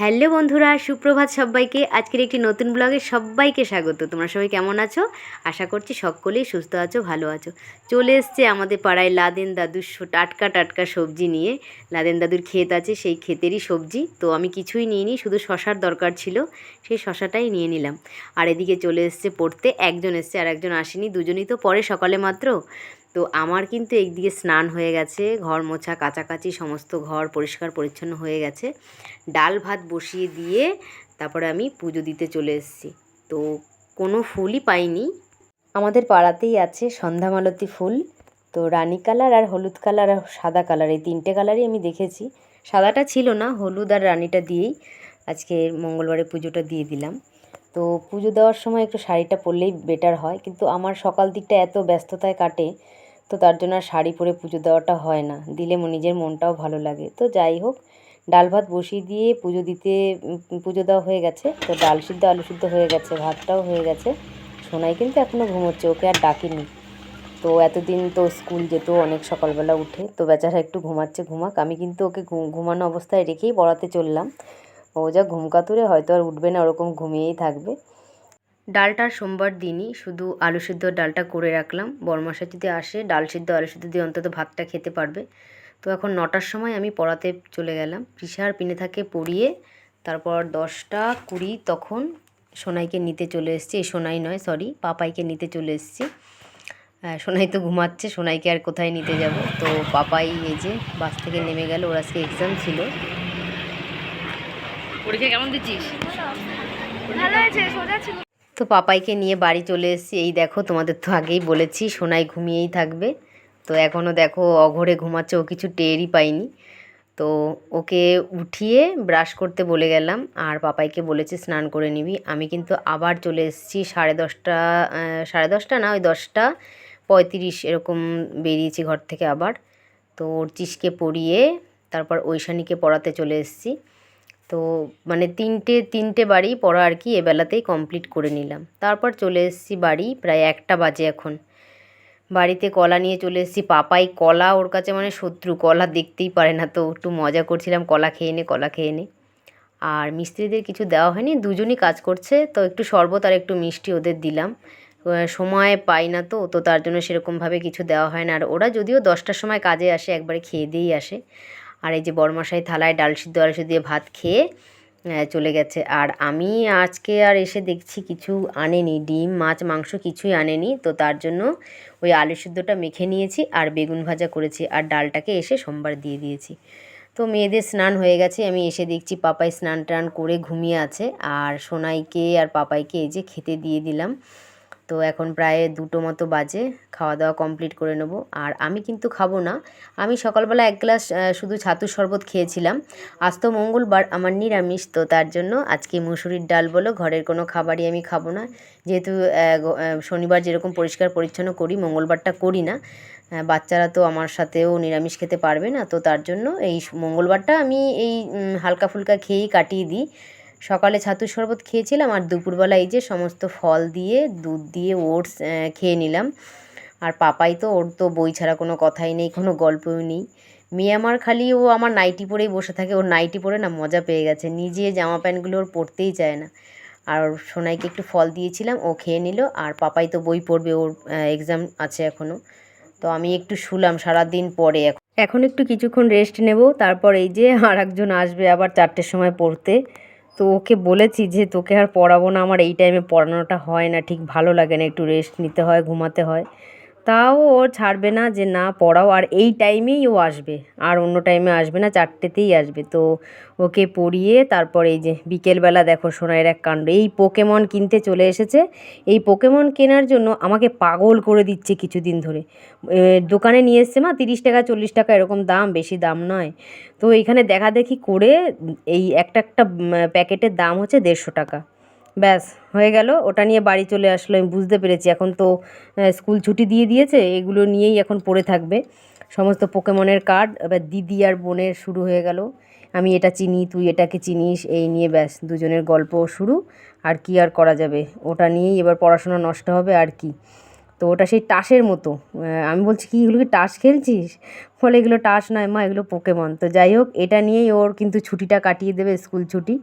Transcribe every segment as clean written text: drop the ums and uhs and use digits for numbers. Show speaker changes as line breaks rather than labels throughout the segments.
Hello বন্ধুরা, সুপ্রভাত সবাইকে। আজকের একটি নতুন ব্লগে সবাইকে স্বাগত। তোমরা সবাই কেমন আছো? আশা করছি সকলেই সুস্থ আছো, ভালো আছো। চলে এসছে আমাদের পাড়ায় লাদেন দাদুর টাটকা টাটকা সবজি নিয়ে। লাদেন দাদুর ক্ষেত আছে, সেই ক্ষেতেরই সবজি। তো আমি কিছুই নিইনি, শুধু শশার দরকার ছিল, সেই শশাটাই নিয়ে নিলাম। আর এদিকে চলে এসছে পড়তে, একজন এসছে আর একজন আসেনি, দুজনই তো পড়ে সকালে মাত্র। তো আমার কিন্তু এইদিকে স্নান হয়ে গেছে, ঘর মোছা কাচাকাচি সমস্ত ঘর পরিষ্কার পরিচ্ছন্ন হয়ে গেছে। ডাল ভাত বসিয়ে দিয়ে তারপরে আমি পুজো দিতে চলে এসেছি। তো কোনো ফুলই পাইনি, আমাদের পাড়াতেই আছে সন্ধ্যামালতী ফুল। তো রানী কালার আর হলুদ কালার আর সাদা কালার, এই তিনটে কালারই আমি দেখেছি। সাদাটা ছিল না, হলুদ আর রানীটা দিয়েই আজকে মঙ্গলবারে পুজোটা দিয়ে দিলাম। তো পুজো দেওয়ার সময় একটু শাড়িটা পরলেই বেটার হয়, কিন্তু আমার সকাল দিকটা এত ব্যস্ততায় কাটে, তো তার জন্য আর শাড়ি পরে পুজো দেওয়াটা হয় না, দিলে নিজের মনটাও ভালো লাগে। তো যাই হোক, ডাল ভাত বসিয়ে দিয়ে পুজো দেওয়া হয়ে গেছে। তো ডাল সিদ্ধ আলু সিদ্ধ হয়ে গেছে, ভাতটাও হয়ে গেছে। সোনাই কিন্তু এখনও ঘুমোচ্ছে, ওকে আর ডাকিনি। তো এতদিন তো স্কুল যেত অনেক সকালবেলা উঠে, তো বেচারা একটু ঘুমাচ্ছে, ঘুমাক। আমি কিন্তু ওকে ঘুমানো অবস্থায় রেখেই পড়াতে চললাম। ও যা ঘুম কাতুরে, হয়তো আর উঠবে না, ওরকম ঘুমিয়েই থাকবে। ডালটা সোমবার দিনই শুধু আলু সিদ্ধ ডালটা করে রাখলাম, বড়মশাই যদি আসে ডাল সিদ্ধ আলু সিদ্ধ দিয়ে অন্তত ভাতটা খেতে পারবে। তো এখন 9টার সময় আমি পড়াতে চলে গেলাম, পিসার পিনেথাকে পড়িয়ে তারপর 10টা 20 তখন সোনাইকে নিতে চলে এসেছি। সোনাই নয়, সরি, পাপাইকে নিতে চলে এসেছি। সোনাই তো ঘুমাচ্ছে, সোনাইকে আর কোথায় নিতে যাব। তো পাপাই এই যে বাস থেকে নেমে গেল, ওর আজকে এক্সাম ছিল। পরীক্ষা কেমন দিচ্ছিস? ভালো হয়েছে, সোজা ছিল। তো পাপাইকে নিয়ে বাড়ি চলে এসেছি। এই দেখো, তোমাদের তো আগেই বলেছি সোনাই ঘুমিয়েই থাকবে। তো এখনও দেখো অঘরে ঘুমাচ্ছে, ও কিছু টেরই পাইনি। তো ওকে উঠিয়ে ব্রাশ করতে বলে গেলাম, আর পাপাইকে বলেছি স্নান করে নিবি। আমি কিন্তু আবার চলে এসেছি 10:30, 10:30 না, ওই 10টা 35 এরকম বেরিয়েছি ঘর থেকে আবার। তো ওর চিসকে পড়িয়ে তারপর ঐশানীকে পড়াতে চলে এসেছি। তো তিনটে বাড়ি পড়া আর কি এবেলাতেই কমপ্লিট করে নিলাম। তারপর চলে এসেছি বাড়ি, প্রায় 1টা বাজে এখন। বাড়িতে কলা নিয়ে চলে এসেছি। পাপাই কলা ওর কাছে শত্রু, কলা দেখতেই পারে না। তো একটু মজা করছিলাম, কলা খেয়ে নে কলা খেয়ে নে। আর মিস্ত্রিদের কিছু দেওয়া হয়নি, দুজনই কাজ করছে। তো একটু শরবত আর একটু মিষ্টি ওদের দিলাম। সময় পাই না, তো তার জন্য সেরকমভাবে কিছু দেওয়া হয় না। আর ওরা যদিও 10টার সময় কাজে আসে, একবারে খেয়ে দিয়েই আসে। আর এই যে বড়মশাই থালায় ডাল সিদ্ধ আলু সিদ্ধ দিয়ে ভাত খেয়ে চলে গেছে। আর আমি আজকে আর এসে দেখছি কিছু আনেনি, ডিম মাছ মাংস কিছুই আনেনি। তো তার জন্য ওই আলু সিদ্ধটা মেখে নিয়েছি আর বেগুন ভাজা করেছি, আর ডালটাকে এসে সোমবার দিয়ে দিয়েছি। তো মেয়েদের স্নান হয়ে গেছে, আমি এসে দেখছি পাপাই স্নান টান করে ঘুমিয়ে আছে। আর সোনাইকে আর পাপাইকে এই যে খেতে দিয়ে দিলাম। তো এখন প্রায় 2টো মতো বাজে, খাওয়া দাওয়া কমপ্লিট করে নেব। আর আমি কিন্তু খাবো না, আমি সকালবেলা 1 গ্লাস শুধু ছাতুর শরবত খেয়েছিলাম। আজ তো মঙ্গলবার, আমার নিরামিষ। তো তার জন্য আজকে মুসুরির ডাল বলো ঘরের কোনো খাবারই আমি খাবো না। যেহেতু শনিবার যেরকম পরিষ্কার পরিচ্ছন্ন করি, মঙ্গলবারটা করি না। বাচ্চারা তো আমার সাথেও নিরামিষ খেতে পারবে না, তো তার জন্য এই মঙ্গলবারটা আমি এই হালকা ফুলকা খেয়েই কাটিয়ে দিই। সকালে ছাতুর শরবত খেয়েছিলাম, আর দুপুরবেলা এই যে সমস্ত ফল দিয়ে দুধ দিয়ে ওটস খেয়ে নিলাম। আর পাপাই তো, ওর তো বই ছাড়া কোনো কথাই নেই, কোনো গল্পও নেই। মেয়ে আমার খালি ও আমার নাইটি পরেই বসে থাকে, ওর নাইটি পরে না মজা পেয়ে গেছে, নিজে জামা প্যান্টগুলো ওর পরতেই চায় না। আর সোনাইকে একটু ফল দিয়েছিলাম, ও খেয়ে নিল। আর পাপাই তো বই পড়বে, ওর এক্সাম আছে এখনও। তো আমি একটু শুলাম সারাদিন পরে, এখন একটু কিছুক্ষণ রেস্ট নেব। তারপর এই যে আর একজন আসবে আবার 4টের সময় পড়তে। তো ওকে বলেছি যে তোকে আর পড়াবো না, আমার এই টাইমে পড়ানোটা হয় না, ঠিক ভালো লাগে না, একটু রেস্ট নিতে হয়, ঘুমাতে হয়। তাও ও ছাড়বে না যে না পড়াও, আর এই টাইমেই ও আসবে, আর অন্য টাইমে আসবে না, 4টেতেই আসবে। তো ওকে পড়িয়ে তারপর এই যে বিকেলবেলা দেখো সোনাইয়ের এক কাণ্ড, এই পোকেমন কিনতে চলে এসেছে। এই পোকেমন কেনার জন্য আমাকে পাগল করে দিচ্ছে কিছুদিন ধরে। দোকানে নিয়ে এসছে, মা 30 টাকা 40 টাকা এরকম দাম, বেশি দাম নয়। তো এইখানে দেখাদেখি করে এই একটা একটা প্যাকেটের দাম হচ্ছে 150 টাকা। ব্যাস হয়ে গেল, ওটা নিয়ে বাড়ি চলে আসলো। আমি বুঝতে পেরেছি এখন তো স্কুল ছুটি দিয়ে দিয়েছে, এগুলো নিয়েই এখন পড়ে থাকবে। সমস্ত পোকেমনের কার্ড, এবার দিদি আর বোনের শুরু হয়ে গেল, আমি এটা চিনি তুই এটাকে চিনিস, এই নিয়ে ব্যাস দুজনের গল্প শুরু। আর কি আর করা যাবে, ওটা নিয়েই এবার পড়াশোনা নষ্ট হবে আর কি। তো ওটা সেই টাসের মতো। আমি বলছি কি এগুলো কি টাস খেলছিস? বলে এগুলো টাস নয় মা, এগুলো পোকেমন। তো যাই হোক, এটা নিয়েই ওর কিন্তু ছুটিটা কাটিয়ে দেবে, স্কুল ছুটি।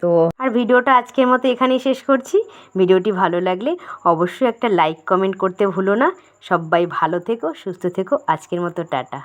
তো আর ভিডিওটা আজকের মতো এখানেই শেষ করছি। ভিডিওটি ভালো লাগলে অবশ্যই একটা লাইক কমেন্ট করতে ভুলো না। সবাই ভালো থেকো, সুস্থ থেকো। আজকের মতো টাটা।